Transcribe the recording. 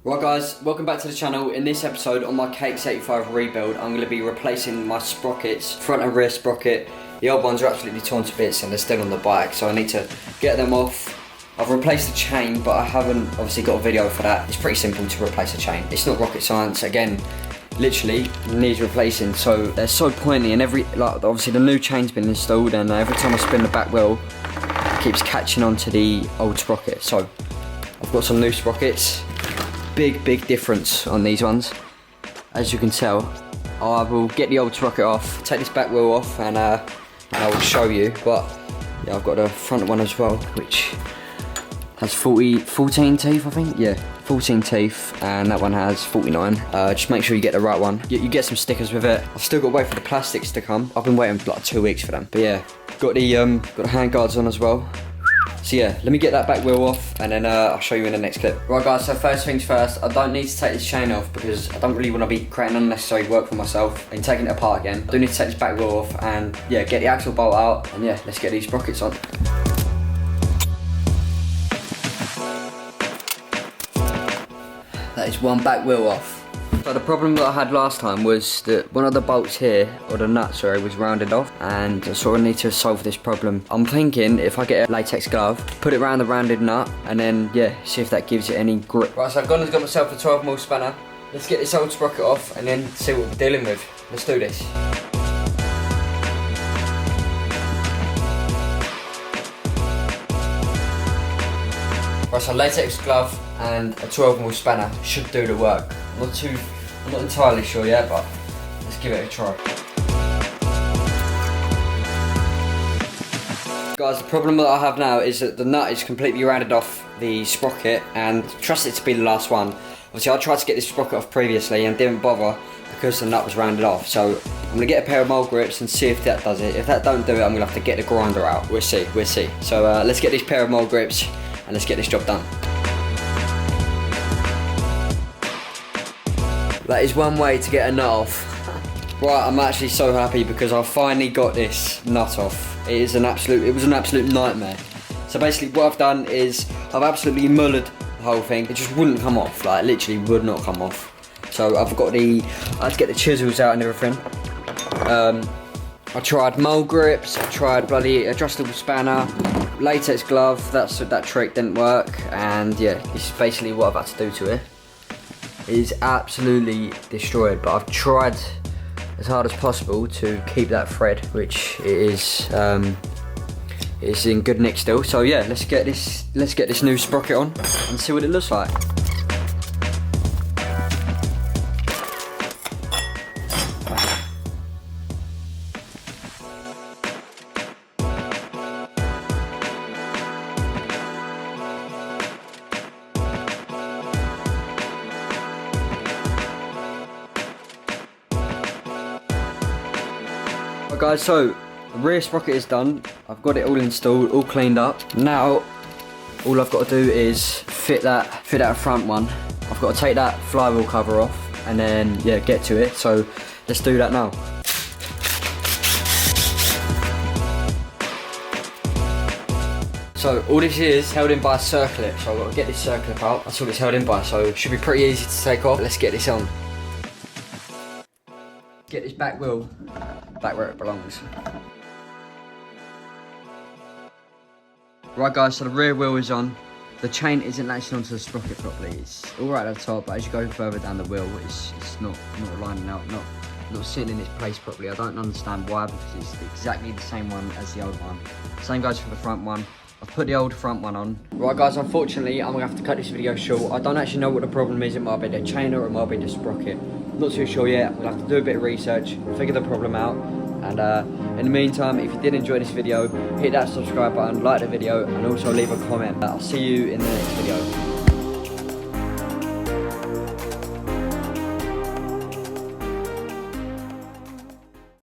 Right guys, welcome back to the channel. In this episode on my KX85 rebuild, I'm going to be replacing my sprockets, front and rear sprocket. The old ones are absolutely torn to bits and they're still on the bike, so I need to get them off. I've replaced the chain, but I haven't obviously got a video for that. It's pretty simple to replace a chain. It's not rocket science. Again, literally needs replacing, so they're so pointy, and obviously the new chain's been installed, and every time I spin the back wheel it keeps catching onto the old sprocket. So I've got some new sprockets. Big difference on these ones, as you can tell. I will get the old sprocket off, take this back wheel off, and I will show you. But yeah, I've got the front one as well, which has 14 teeth, I think. Yeah, 14 teeth, and that one has 49. Just make sure you get the right one. You get some stickers with it. I've still got to wait for the plastics to come. I've been waiting for like 2 weeks for them. But yeah, got the hand guards on as well. So yeah, let me get that back wheel off, and then I'll show you in the next clip. Right guys, so first things first, I don't need to take this chain off because I don't really want to be creating unnecessary work for myself and taking it apart again. I do need to take this back wheel off and yeah, get the axle bolt out, and yeah, let's get these sprockets on. That is one back wheel off. So the problem that I had last time was that one of the bolts here, or the nut, sorry, was rounded off, and I sort of need to solve this problem. I'm thinking if I get a latex glove, put it around the rounded nut, and then yeah, see if that gives it any grip. Right, so I've gone and got myself a 12mm spanner. Let's get this old sprocket off and then see what we're dealing with. Let's do this. Right, so latex glove and a 12mm spanner should do the work. I'm not entirely sure yet, but let's give it a try. Guys, the problem that I have now is that the nut is completely rounded off the sprocket, and trust it to be the last one. Obviously I tried to get this sprocket off previously and didn't bother because the nut was rounded off. So I'm gonna get a pair of mold grips and see if that does it. If that don't do it, I'm gonna have to get the grinder out. We'll see. So let's get this pair of mold grips and let's get this job done. That is one way to get a nut off. Right, I'm actually so happy because I finally got this nut off. It was an absolute nightmare. So basically what I've done is I've absolutely mullered the whole thing. It just wouldn't come off, like literally would not come off. So I had to get the chisels out and everything. I tried mold grips, I tried bloody adjustable spanner, latex glove, that trick didn't work, and yeah, this is basically what I've had to do to it. It is absolutely destroyed, but I've tried as hard as possible to keep that thread, which it is in good nick still. So yeah, let's get this new sprocket on and see what it looks like. Guys, so the rear sprocket is done. I've got it all installed, all cleaned up. Now all I've got to do is fit that front one. I've got to take that flywheel cover off and then yeah, get to it. So let's do that now. So all this is held in by a circlip, so I've got to get this circlip out. That's all it's held in by, so it should be pretty easy to take off. Let's get this on. Get this back wheel back where it belongs. Right guys, so the rear wheel is on. The chain isn't latching onto the sprocket properly. It's alright at the top, but as you go further down the wheel, it's not lining up, not sitting in its place properly. I don't understand why, because it's exactly the same one as the old one. Same goes for the front one. I've put the old front one on. Right guys, unfortunately I'm gonna have to cut this video short. I don't actually know what the problem is. It might be the chain or it might be the sprocket. Not too sure yet. We'll have to do a bit of research, figure the problem out. And in the meantime, if you did enjoy this video, hit that subscribe button, like the video, and also leave a comment. I'll see you in the next video.